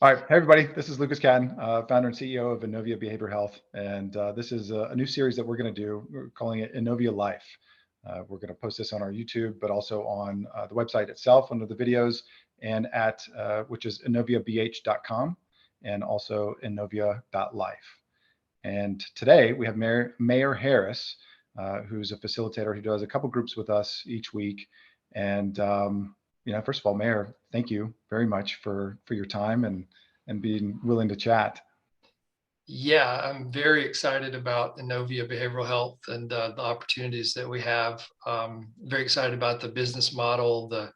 All right. Hey, everybody. This is Lucas Catton, founder and CEO of Innovia Behavioral Health. And this is a new series that we're going to do. We're calling it Innovia Life. We're going to post this on our YouTube, but also on the website itself under the videos and at which is innoviabh.com and also innovia.life. And today we have Mayor Harris, who's a facilitator who does a couple groups with us each week. And first of all, Mayor, thank you very much for your time and being willing to chat. Yeah, I'm very excited about Innovia Behavioral Health and the opportunities that we have. Very excited about the business model, the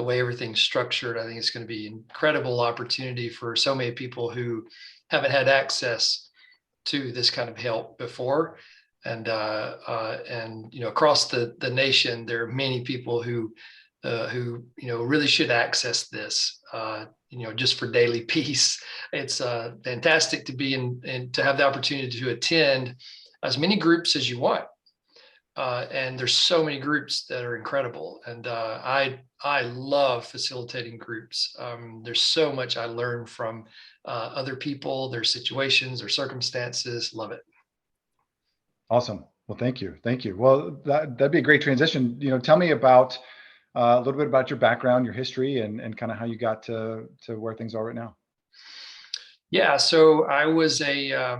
way everything's structured. I think it's going to be an incredible opportunity for so many people who haven't had access to this kind of help before. And across the nation, there are many people who really should access this, just for daily peace. It's fantastic to be in and to have the opportunity to attend as many groups as you want. And there's so many groups that are incredible. And I love facilitating groups. There's so much I learn from other people, their situations, their circumstances. Love it. Awesome. Well, thank you. Thank you. Well, that'd be a great transition. Tell me about a little bit about your background, your history, and kind of how you got to where things are right now. Yeah, so I was a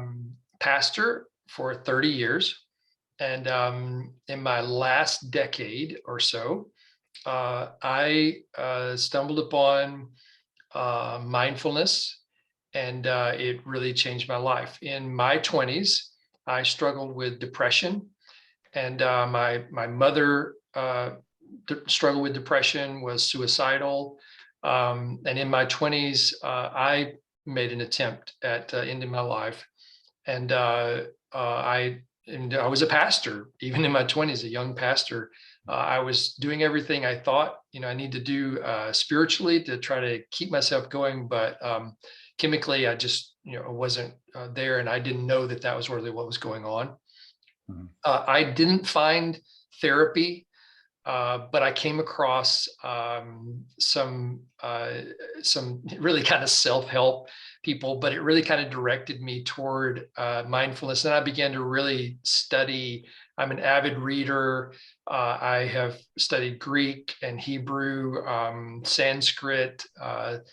pastor for 30 years. And in my last decade or so, I stumbled upon mindfulness, and it really changed my life. In my 20s, I struggled with depression, and my mother struggled with depression, was suicidal. And in my 20s, I made an attempt at ending my life. And I was a pastor, even in my 20s, a young pastor. I was doing everything I thought, I need to do spiritually to try to keep myself going. But chemically, I just, wasn't there. And I didn't know that was really what was going on. Mm-hmm. I didn't find therapy, but I came across some really kind of self-help people, but it really kind of directed me toward mindfulness. And I began to really study. I'm an avid reader. I have studied Greek and Hebrew, Sanskrit,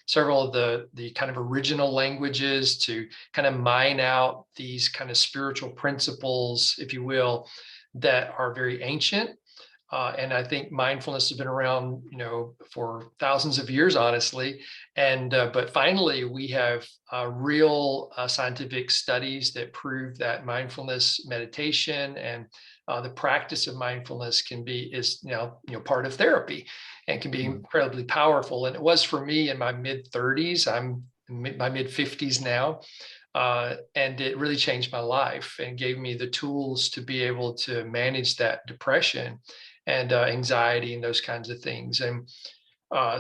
several of the kind of original languages to kind of mine out these kind of spiritual principles, if you will, that are very ancient. And I think mindfulness has been around, for thousands of years, honestly. And but finally, we have real scientific studies that prove that mindfulness meditation and the practice of mindfulness is now part of therapy and can be incredibly powerful. And it was for me in my mid 30s. I'm in my mid 50s now. And it really changed my life and gave me the tools to be able to manage that depression and anxiety and those kinds of things. And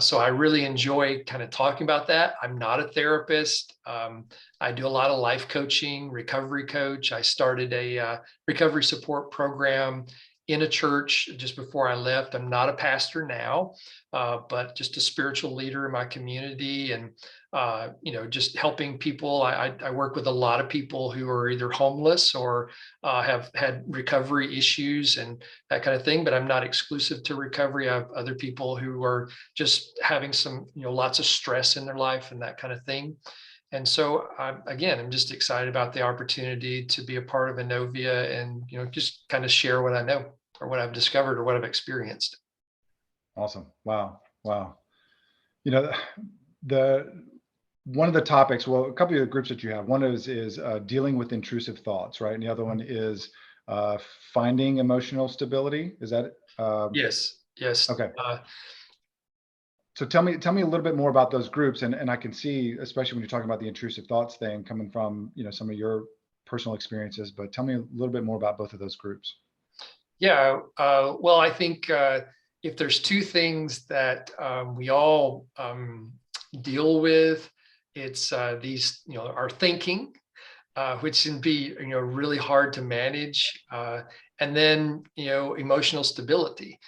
so I really enjoy kind of talking about that. I'm not a therapist. I do a lot of life coaching, recovery coach. I started a recovery support program in a church just before I left. I'm not a pastor now, but just a spiritual leader in my community, and just helping people. I work with a lot of people who are either homeless or have had recovery issues and that kind of thing, but I'm not exclusive to recovery. I have other people who are just having some, lots of stress in their life and that kind of thing. And so, I'm just excited about the opportunity to be a part of Innovia and, just kind of share what I know or what I've discovered or what I've experienced. Awesome. Wow. One of the topics, well, a couple of the groups that you have, one is dealing with intrusive thoughts, right? And the other one is finding emotional stability. Is that? Yes. Okay. So tell me a little bit more about those groups, and I can see, especially when you're talking about the intrusive thoughts thing, coming from some of your personal experiences. But tell me a little bit more about both of those groups. Yeah. Well, I think if there's two things that we all deal with, it's these, our thinking, which can be, really hard to manage, and then, emotional stability.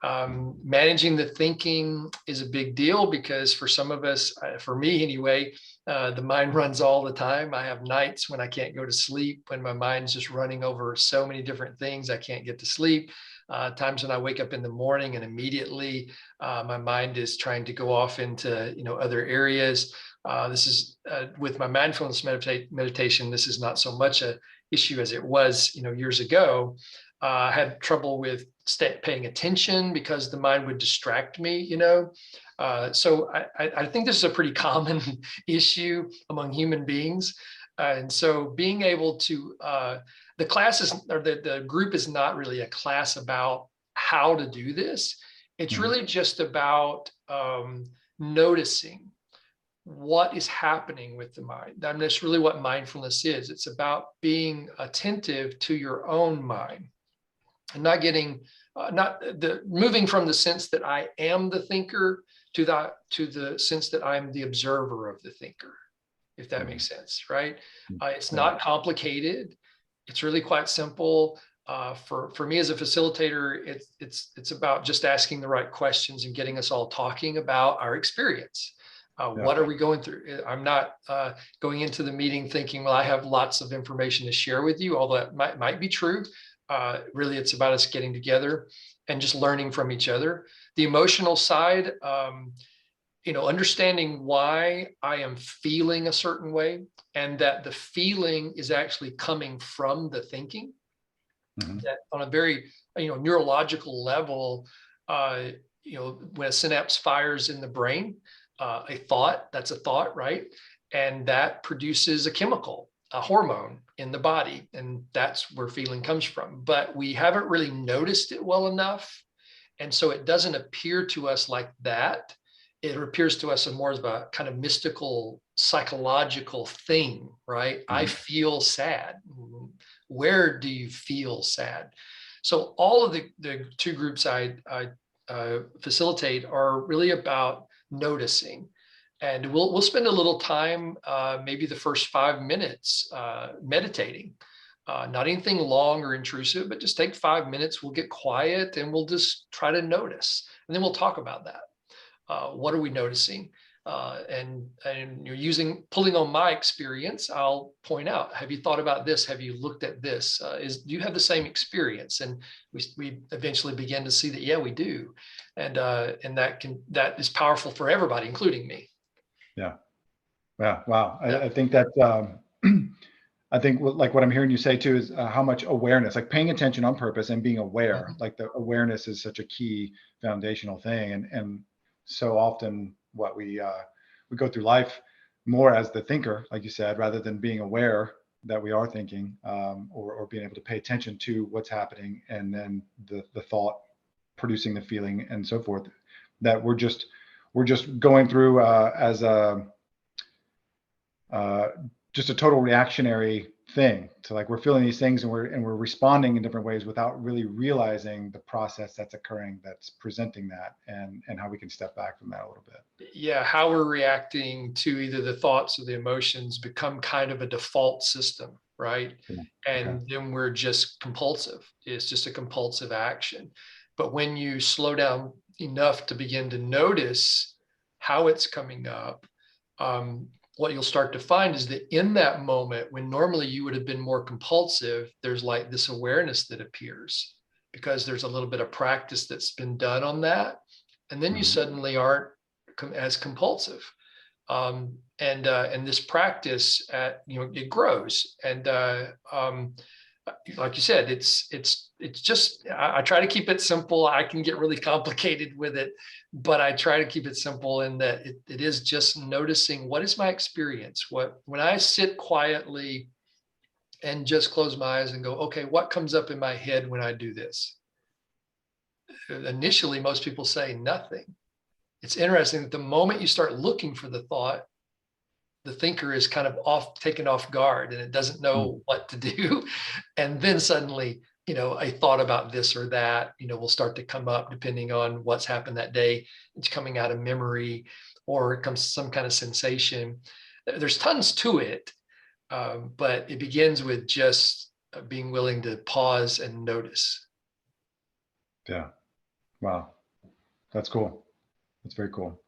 Managing the thinking is a big deal because for some of us, for me anyway, the mind runs all the time. I have nights when I can't go to sleep, when my mind's just running over so many different things, I can't get to sleep. Times when I wake up in the morning and immediately my mind is trying to go off into other areas. This is with my mindfulness meditation. This is not so much a issue as it was years ago. I had trouble with paying attention because the mind would distract me, So I think this is a pretty common issue among human beings. And so being able to, the class is, or the group is not really a class about how to do this. It's really just about noticing what is happening with the mind. I mean, that's really what mindfulness is. It's about being attentive to your own mind. And not getting, moving from the sense that I am the thinker to the sense that I'm the observer of the thinker, if that makes sense, right? It's not complicated. It's really quite simple. For me as a facilitator, it's about just asking the right questions and getting us all talking about our experience. What are we going through? I'm not going into the meeting thinking, well, I have lots of information to share with you, although that might be true. Really, it's about us getting together and just learning from each other. The emotional side, understanding why I am feeling a certain way and that the feeling is actually coming from the thinking. That on a very, neurological level, when a synapse fires in the brain, that's a thought, right? And that produces a chemical, a hormone in the body, and that's where feeling comes from. But we haven't really noticed it well enough, and so it doesn't appear to us like that. It appears to us as more of a kind of mystical, psychological thing, right? I feel sad. Where do you feel sad? So all of the two groups I facilitate are really about noticing. And we'll spend a little time, maybe the first 5 minutes, meditating. Not anything long or intrusive, but just take 5 minutes. We'll get quiet and we'll just try to notice. And then we'll talk about that. What are we noticing? And you're pulling on my experience, I'll point out, have you thought about this? Have you looked at this? Do you have the same experience? And we eventually begin to see that, yeah, we do. And that is powerful for everybody, including me. Yeah. Yeah. Wow. I think that, I think like what I'm hearing you say too is how much awareness, like paying attention on purpose and being aware, like the awareness is such a key foundational thing. And so often what we go through life more as the thinker, like you said, rather than being aware that we are thinking, or being able to pay attention to what's happening, and then the thought producing the feeling and so forth, that we're just going through as a just a total reactionary thing. So like we're feeling these things and we're responding in different ways without really realizing the process that's occurring, that's presenting that, and how we can step back from that a little bit. Yeah, how we're reacting to either the thoughts or the emotions become kind of a default system, right? And then we're just compulsive. It's just a compulsive action. But when you slow down enough to begin to notice how it's coming up, what you'll start to find is that in that moment, when normally you would have been more compulsive, there's like this awareness that appears because there's a little bit of practice that's been done on that. And then you suddenly aren't as compulsive. And this practice, it grows. And like you said, it's just, I try to keep it simple. I can get really complicated with it, but I try to keep it simple in that it is just noticing, what is my experience? When I sit quietly and just close my eyes and go, okay, what comes up in my head when I do this? Initially, most people say nothing. It's interesting that the moment you start looking for the thought, the thinker is kind of taken off guard and it doesn't know what to do. And then suddenly, a thought about this or that, will start to come up depending on what's happened that day. It's coming out of memory or it comes some kind of sensation. There's tons to it, but it begins with just being willing to pause and notice. Yeah. Wow. That's cool. That's very cool.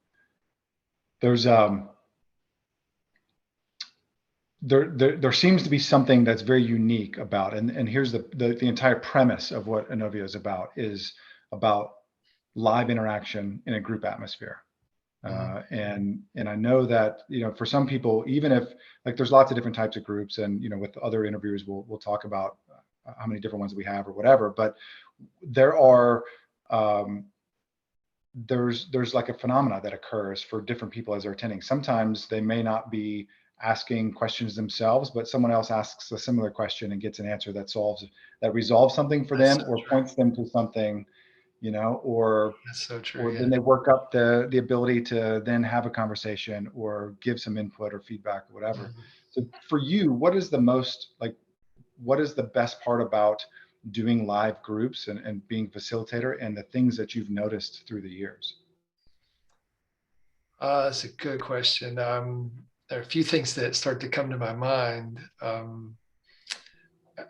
There's there seems to be something that's very unique about, and here's the entire premise of what Innovia is about live interaction in a group atmosphere. Mhm. And I know that, for some people, even if, like, there's lots of different types of groups, and with other interviewers we'll talk about how many different ones we have or whatever, but there are um, there's like a phenomena that occurs for different people as they're attending. Sometimes they may not be asking questions themselves, but someone else asks a similar question and gets an answer that resolves something for That's them so or true. points them to something, or That's so true. or Yeah. then they work up the ability to then have a conversation or give some input or feedback or whatever. Mhm. So for you, what is the best part about doing live groups and being facilitator, and the things that you've noticed through the years? That's a good question. There are a few things that start to come to my mind.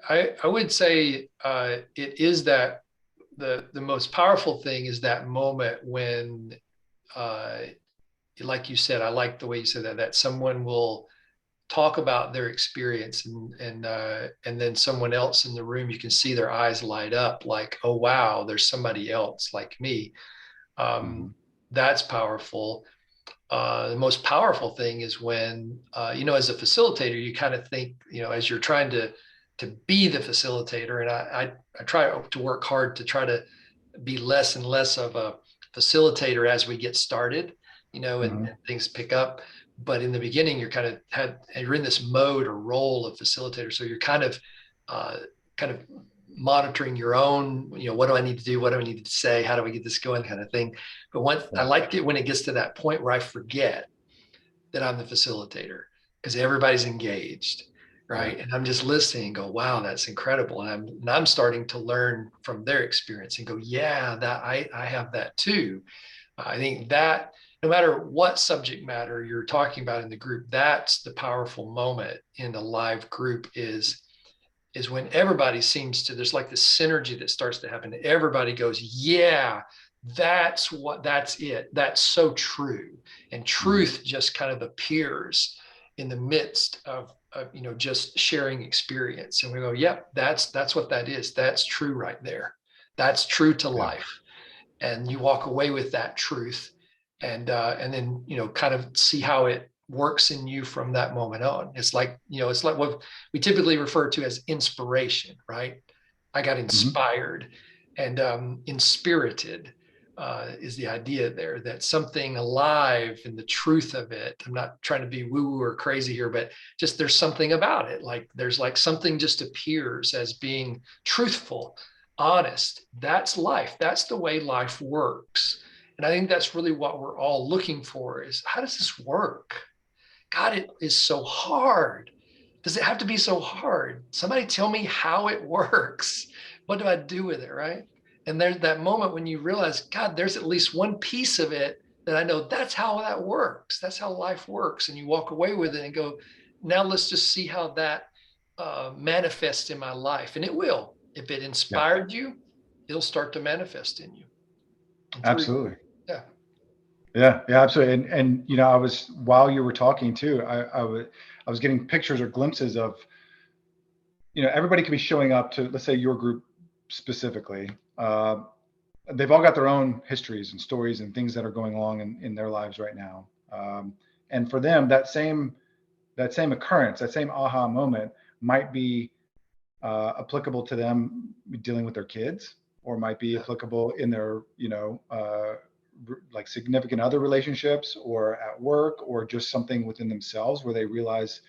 I would say it is that the most powerful thing is that moment when, uh, like you said, I like the way you said that someone will talk about their experience, and then someone else in the room, you can see their eyes light up like, oh wow, there's somebody else like me. Mm-hmm. That's powerful. The most powerful thing is when, as a facilitator, you kind of think, as you're trying to be the facilitator, and I try to work hard to try to be less and less of a facilitator as we get started, Mm-hmm. and things pick up. But in the beginning, you're in this mode or role of facilitator, so you're uh, kind of monitoring your own, what do I need to do? What do I need to say? How do I get this going? Kind of thing. But once I Yeah. like it when it gets to that point where I forget that I'm the facilitator because everybody's engaged, Yeah. right? And I'm just listening and go, wow, that's incredible. And I'm starting to learn from their experience and go, yeah, that I have that too. I think that no matter what subject matter you're talking about in the group, that's the powerful moment in a live group is when everybody seems to, there's like this synergy that starts to happen. Everybody goes, yeah, that's it. That's so true. And Mm-hmm. truth just kind of appears in the midst of just sharing experience. And we go, yep, that's what that is. That's true right there. That's true to Yeah. life. And you walk away with that truth, and then kind of see how it works in you from that moment on. It's like what we typically refer to as inspiration, right? I got Mm-hmm. inspired, and inspirited is the idea there, that something alive and the truth of it. I'm not trying to be woo woo or crazy here, but just there's something about it. Like there's like something just appears as being truthful, honest. That's life. That's the way life works. And I think that's really what we're all looking for is, how does this work? God, it is so hard. Does it have to be so hard? Somebody tell me how it works. What do I do with it? Right. And there's that moment when you realize, God, there's at least one piece of it that I know that's how that works. That's how life works. And you walk away with it and go, now let's just see how that manifests in my life. And it will. If it Yeah. inspired you, it'll start to manifest in you. It's really, Absolutely. yeah. Yeah. Yeah. Absolutely. And I was, while you were talking too, I was getting pictures or glimpses of, everybody could be showing up to, let's say, your group specifically. They've all got their own histories and stories and things that are going along in their lives right now. And for them, that same occurrence, that same aha moment might be applicable to them dealing with their kids, or might be Yeah. applicable in their, like significant other relationships, or at work, or just something within themselves where they realize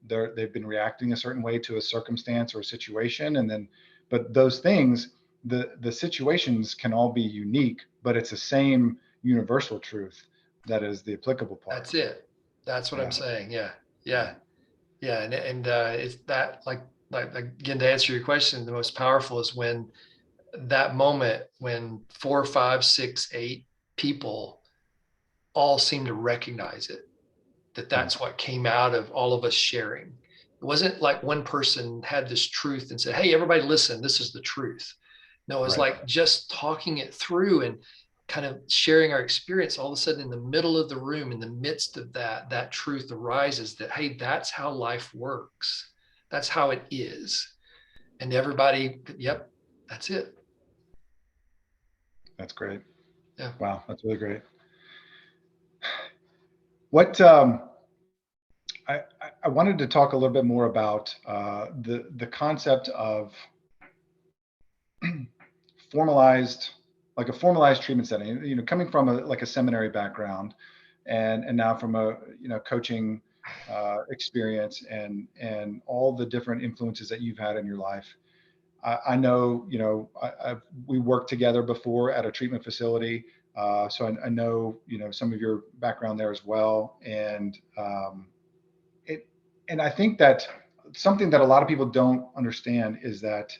they've been reacting a certain way to a circumstance or a situation. And then, but those things, the situations can all be unique, but it's the same universal truth that is the applicable part. That's it. That's what I'm Yeah. saying. Yeah. Yeah. Yeah. Yeah. And it's that, like, again, to answer your question, the most powerful is when that moment when 4, 5, 6, 8 people all seem to recognize it, that Hmm. that's what came out of all of us sharing. It wasn't like one person had this truth and said, hey, everybody listen, this is the truth. No, it's Right. like just talking it through and kind of sharing our experience. All of a sudden, in the middle of the room, in the midst of that, that truth arises that, hey, that's how life works. That's how it is. And everybody, yep, that's it. That's great. Yeah. Wow, that's really great. What I, I wanted to talk a little bit more about the concept of formalized, like a formalized treatment setting. You know, coming from like a seminary background, and now from a coaching experience, and all the different influences that you've had in your life. I know, we worked together before at a treatment facility, so I know, some of your background there as well, it, and I think that something that a lot of people don't understand is that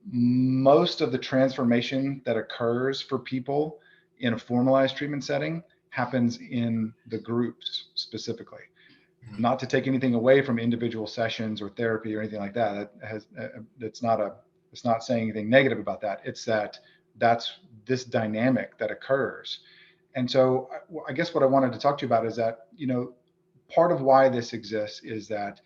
most of the transformation that occurs for people in a formalized treatment setting happens in the groups specifically. Not to take anything away from individual sessions or therapy or anything like that. It's not saying anything negative about that. It's that that's this dynamic that occurs. And so I guess what I wanted to talk to you about is that, part of why this exists is that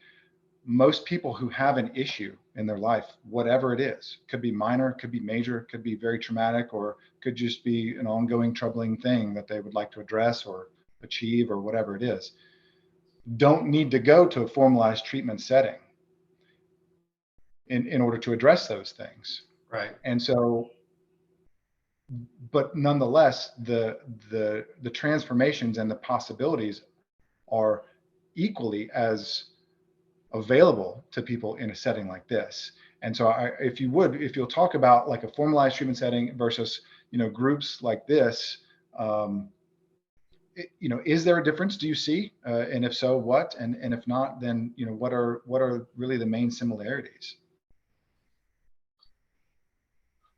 most people who have an issue in their life, whatever it is, could be minor, could be major, could be very traumatic, or could just be an ongoing troubling thing that they would like to address or achieve or whatever it is, don't need to go to a formalized treatment setting in order to address those things. Right. And so, but nonetheless, the transformations and the possibilities are equally as available to people in a setting like this. And so if you'll talk about like a formalized treatment setting versus, groups like this, is there a difference, do you see? And if so, what? And if not, then, what are really the main similarities?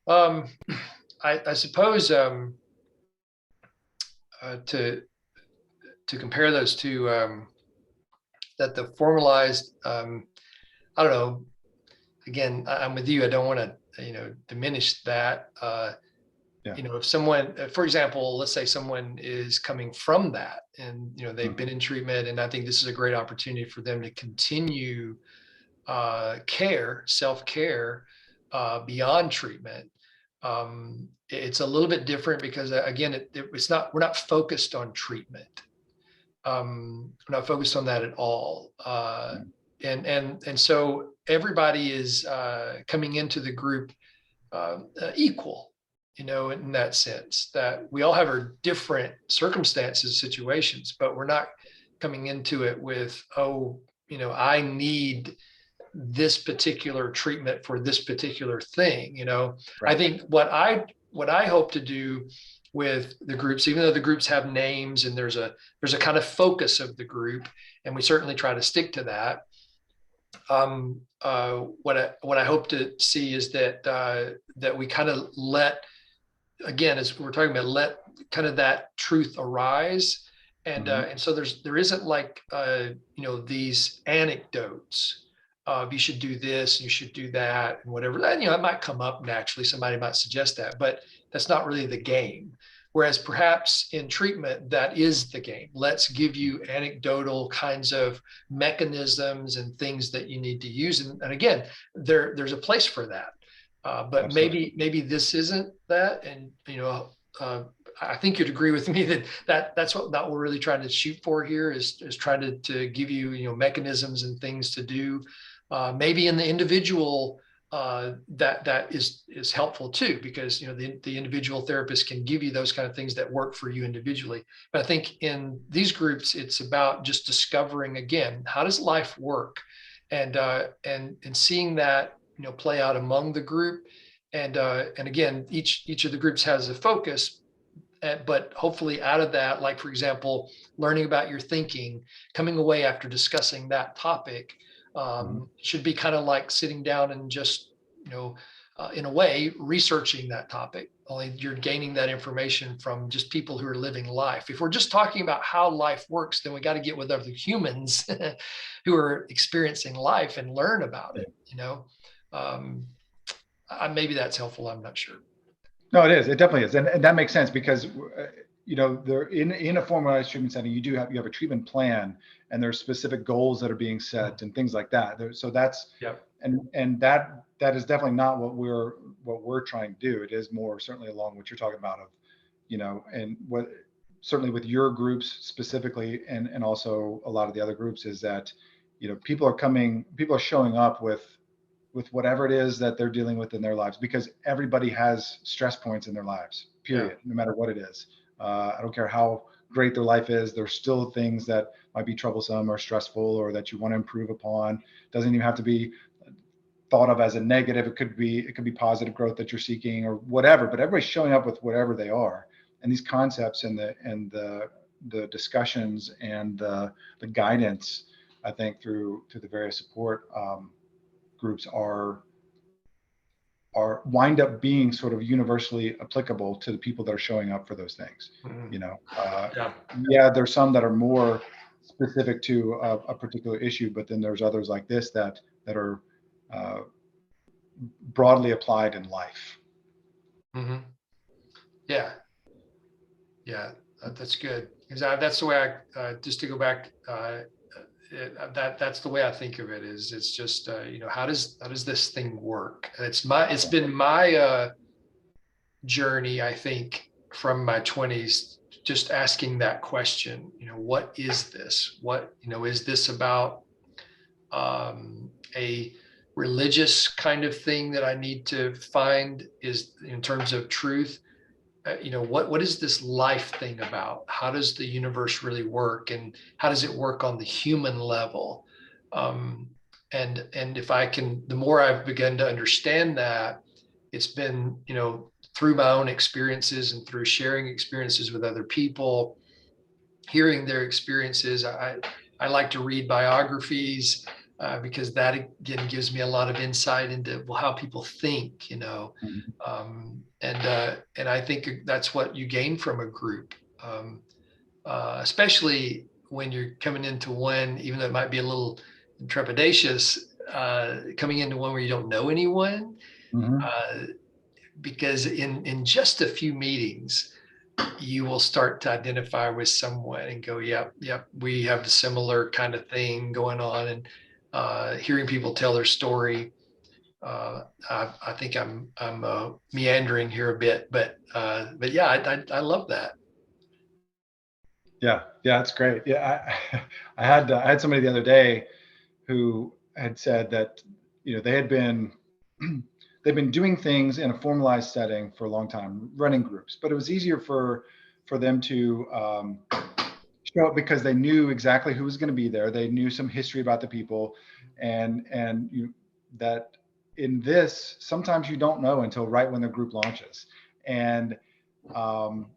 Um, I suppose to compare those two, that the formalized, I don't know. Again, I'm with you. I don't want to, diminish that. Yeah. If someone, for example, let's say someone is coming from that, and they've been Mhm. in treatment, and I think this is a great opportunity for them to continue self-care, beyond treatment. It's a little bit different because, again, it's not, we're not focused on treatment. We're not focused on that at all. And so everybody is coming into the group equal, in that sense, that we all have our different circumstances, situations, but we're not coming into it with, oh, I need this particular treatment for this particular thing. I Right. think what I hope to do with the groups, even though the groups have names and there's a kind of focus of the group, and we certainly try to stick to that. What I hope to see is that we kind of let, again, as we're talking about, let kind of that truth arise. Mhm. And so there isn't like, these anecdotes of you should do this, you should do that, and whatever. That, it might come up naturally. Somebody might suggest that, but that's not really the game. Whereas perhaps in treatment, that is the game. Let's give you anecdotal kinds of mechanisms and things that you need to use. And again, there's a place for that. But Absolutely. maybe this isn't that. And I think you'd agree with me that's what we're really trying to shoot for here, is trying to give you, mechanisms and things to do. Maybe in the individual, that is helpful too, because the individual therapist can give you those kind of things that work for you individually. But I think in these groups, it's about just discovering, again, how does life work, and seeing that play out among the group. And again, each of the groups has a focus, but hopefully out of that, like, for example, learning about your thinking, coming away after discussing that topic, Mhm. should be kind of like sitting down and just, in a way, researching that topic. Only you're gaining that information from just people who are living life. If we're just talking about how life works, then we got to get with other humans who are experiencing life and learn about Yeah. it. Um, Maybe that's helpful. I'm not sure. No, it is. It definitely is, and that makes sense because there in a formalized treatment setting, you have a treatment plan, and there's specific goals that are being set and things like that. So that's Yep. and that is definitely not what we're trying to do. It is more certainly along what you're talking about of, and what certainly with your groups specifically, and also a lot of the other groups is that, people are showing up with whatever it is that they're dealing with in their lives, because everybody has stress points in their lives, Yeah. period, no matter what it is. I don't care how great their life is, there's still things that might be troublesome or stressful or that you want to improve upon. Doesn't even have to be thought of as a negative. It could be positive growth that you're seeking or whatever, but everybody's showing up with whatever they are. And these concepts and the discussions and the guidance, I think through the various support groups are wind up being sort of universally applicable to the people that are showing up for those things. Mhm. You know, Yeah. yeah, there's some that are more specific to a particular issue, but then there's others like this that are uh, broadly applied in life. Hmm. Yeah. Yeah. That's good. Because that's the way just to go back, that's the way I think of it. Is it's just how does this thing work? And it's been my journey, I think, from my 20s, just asking that question. What is this? Is this about a religious kind of thing that I need to find, is in terms of truth? What is this life thing about? How does the universe really work, and how does it work on the human level? Um, and if I can, the more I've begun to understand that, it's been, through my own experiences and through sharing experiences with other people, hearing their experiences. I like to read biographies, because that again gives me a lot of insight into, well, how people think, Mhm. and I think that's what you gain from a group, especially when you're coming into one, even though it might be a little trepidatious, coming into one where you don't know anyone, Mhm. uh, because in just a few meetings you will start to identify with someone and go, yep, yep, we have a similar kind of thing going on. And hearing people tell their story, I think I'm meandering here a bit, but yeah, I love that. Yeah, it's great. Yeah, I had somebody the other day who had said that they had been they've been doing things in a formalized setting for a long time, running groups, but it was easier for them to show up because they knew exactly who was going to be there. They knew some history about the people, and that in this sometimes you don't know until right when the group launches, and um,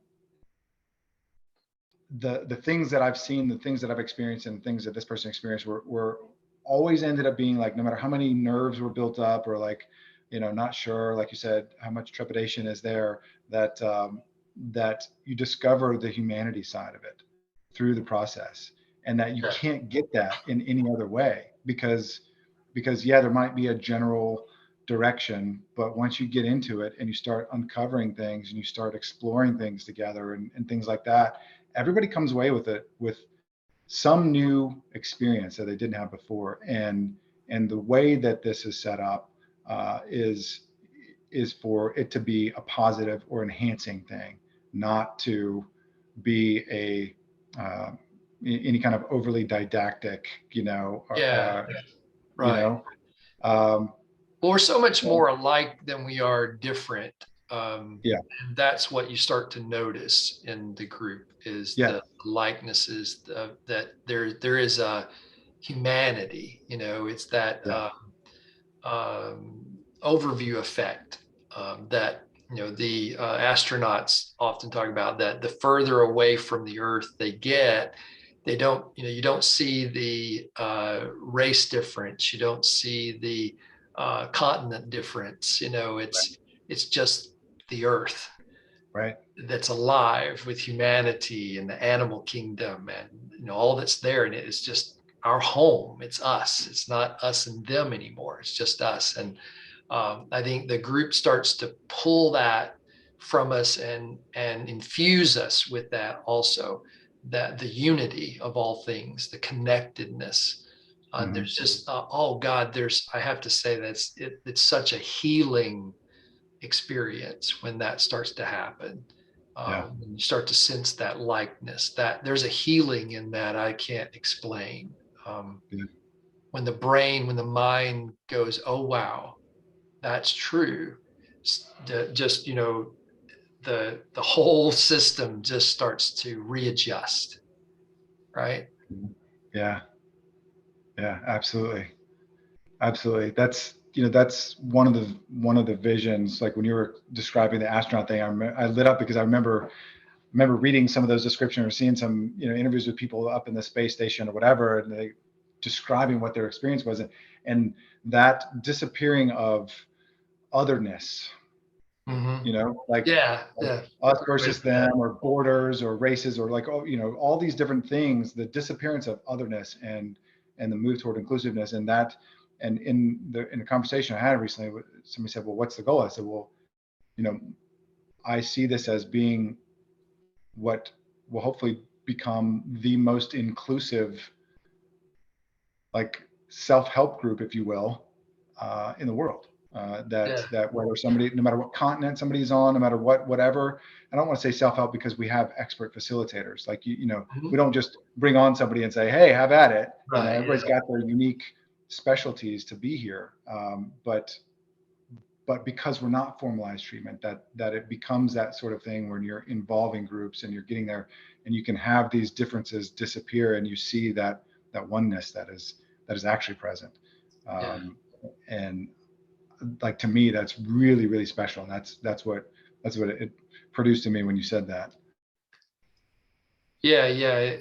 the things that I've seen, the things that I've experienced, and things that this person experienced were always ended up being like, no matter how many nerves were built up, or like, not sure, like you said, how much trepidation is there, that you discover the humanity side of it through the process, and that you Yeah. can't get that in any other way, because yeah, there might be a general direction, but once you get into it and you start uncovering things and you start exploring things together and things like that, everybody comes away with it with some new experience that they didn't have before. And the way that this is set up is for it to be a positive or enhancing thing, not to be a any kind of overly didactic, Yeah. you Right. know um, Well, we're so much more alike than we are different. yeah, And that's what you start to notice in the group, is yeah, the likenesses, that there is a humanity. It's that yeah, overview effect, that the astronauts often talk about, that the further away from the Earth they get, they don't you don't see the race difference, you don't see the continent difference. It's just the Earth right, that's alive with humanity and the animal kingdom, and all that's there, and it's just our home. It's us. It's not us and them anymore. It's just us. And I think the group starts to pull that from us and infuse us with that also, that the unity of all things, the connectedness. Mhm. There's just oh God, I have to say it's such a healing experience when that starts to happen. Yeah. When you start to sense that likeness, that there's a healing in that I can't explain. Um, Yeah. when the brain, when the mind goes, oh wow, that's true. Just the whole system just starts to readjust, right? Mhm. Yeah. Yeah. Absolutely. Absolutely. That's one of the visions. Like when you were describing the astronaut thing, I lit up because I remember reading some of those descriptions or seeing some interviews with people up in the space station or whatever, and they describing what their experience was, and that disappearing of otherness, Mm-hmm. like Yeah, yeah. us Great way to versus put that. them, or borders or races, or like, all these different things, the disappearance of otherness and the move toward inclusiveness. And in a conversation I had recently, somebody said, well, what's the goal? I said, well, you know I see this as being what will hopefully become the most inclusive, like, self-help group, if you will, in the world. That Yeah. that whether somebody, no matter what continent somebody's on, no matter whatever. I don't want to say self-help because we have expert facilitators. Like, we Mhm. don't just bring on somebody and say, hey, have at it. Right. Everybody's Yeah. got their unique specialties to be here. But because we're not formalized treatment, that it becomes that sort of thing when you're involving groups and you're getting there, and you can have these differences disappear, and you see that oneness that is actually present. Yeah. um, and like, to me, that's really, really special, and that's what it produced in me when you said that. Yeah. Yeah.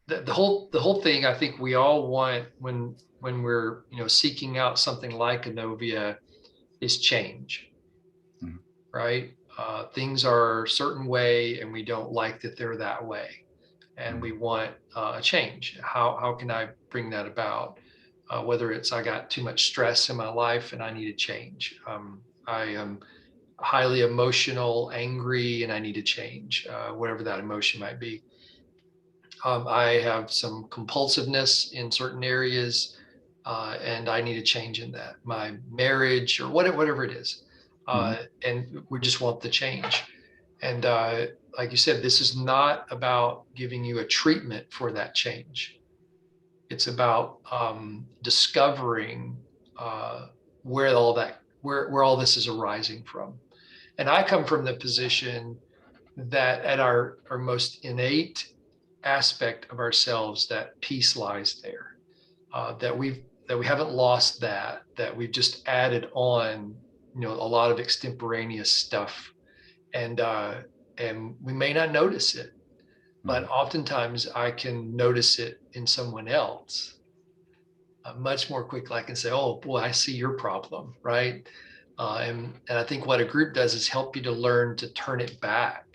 The whole thing, I think we all want when we're seeking out something like Innovia is change, Mhm. right? Things are a certain way and we don't like that they're that way, and we Mhm. want a change. How can I bring that about? Whether it's I got too much stress in my life and I need a change. I am highly emotional, angry, and I need to change, whatever that emotion might be. I have some compulsiveness in certain areas, and I need a change in that. My marriage or whatever it is, Mhm. and we just want the change. And like you said, this is not about giving you a treatment for that change. It's about discovering uh, where all this is arising from. And I come from the position that at our most innate aspect of ourselves, that peace lies there. That we haven't lost that we've just added on, a lot of extemporaneous stuff, and we may not notice it, but Mhm. oftentimes I can notice it in someone else much more quickly. I can say, "Oh boy, I see your problem," right? And I think what a group does is help you to learn to turn it back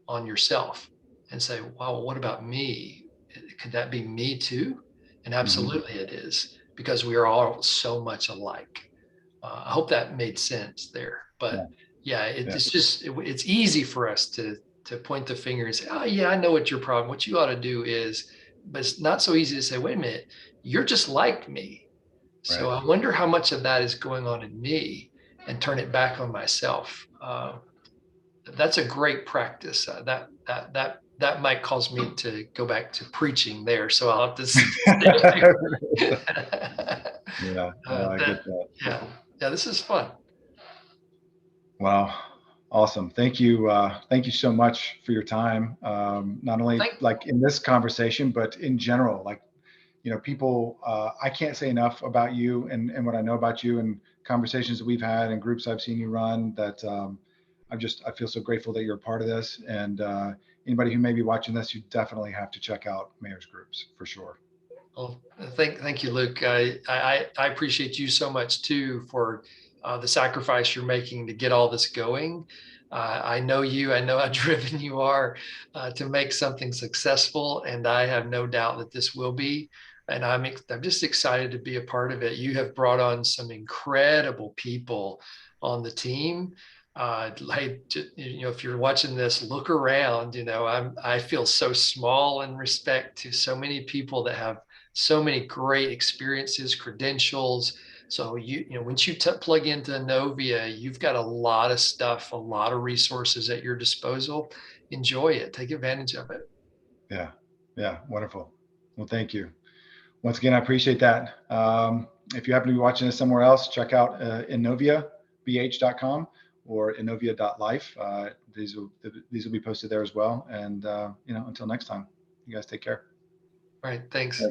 on yourself and say, wow, what about me? Could that be me too? And Mhm. absolutely it is, because we are all so much alike. I hope that made sense there. Yeah. But yeah, Yeah. it's easy for us to point the finger and say, oh yeah, I know what your problem. What you ought to do is, but it's not so easy to say, wait a minute, you're just like me. So Right. I wonder how much of that is going on in me, and turn it back on myself. That's a great practice. That might cause me to go back to preaching there. So I'll have to stay away. Yeah, no, I That get that. yeah, yeah. This is fun. Wow. Awesome. Thank you. Thank you so much for your time. Not only Thank like in this conversation, but in general. Like, people, I can't say enough about you and what I know about you, and conversations that we've had and groups I've seen you run, that I feel so grateful that you're a part of this. And anybody who may be watching this, you definitely have to check out Mayor's Groups for sure. well, thank you, Luke. I appreciate you so much too for the sacrifice you're making to get all this going. I know you. I know how driven you are to make something successful, and I have no doubt that this will be. and I'm just excited to be a part of it. You have brought on some incredible people on the team. Like, if you're watching this, look around. I feel so small in respect to so many people that have so many great experiences, credentials. So once you plug into Innovia, you've got a lot of stuff, a lot of resources at your disposal. Enjoy it. Take advantage of it. Yeah. Yeah. Wonderful. Well, thank you. Once again, I appreciate that. If you happen to be watching this somewhere else, check out InnoviaBH.com or Innovia.life. These will be posted there as well. And until next time, you guys take care. All right. Thanks.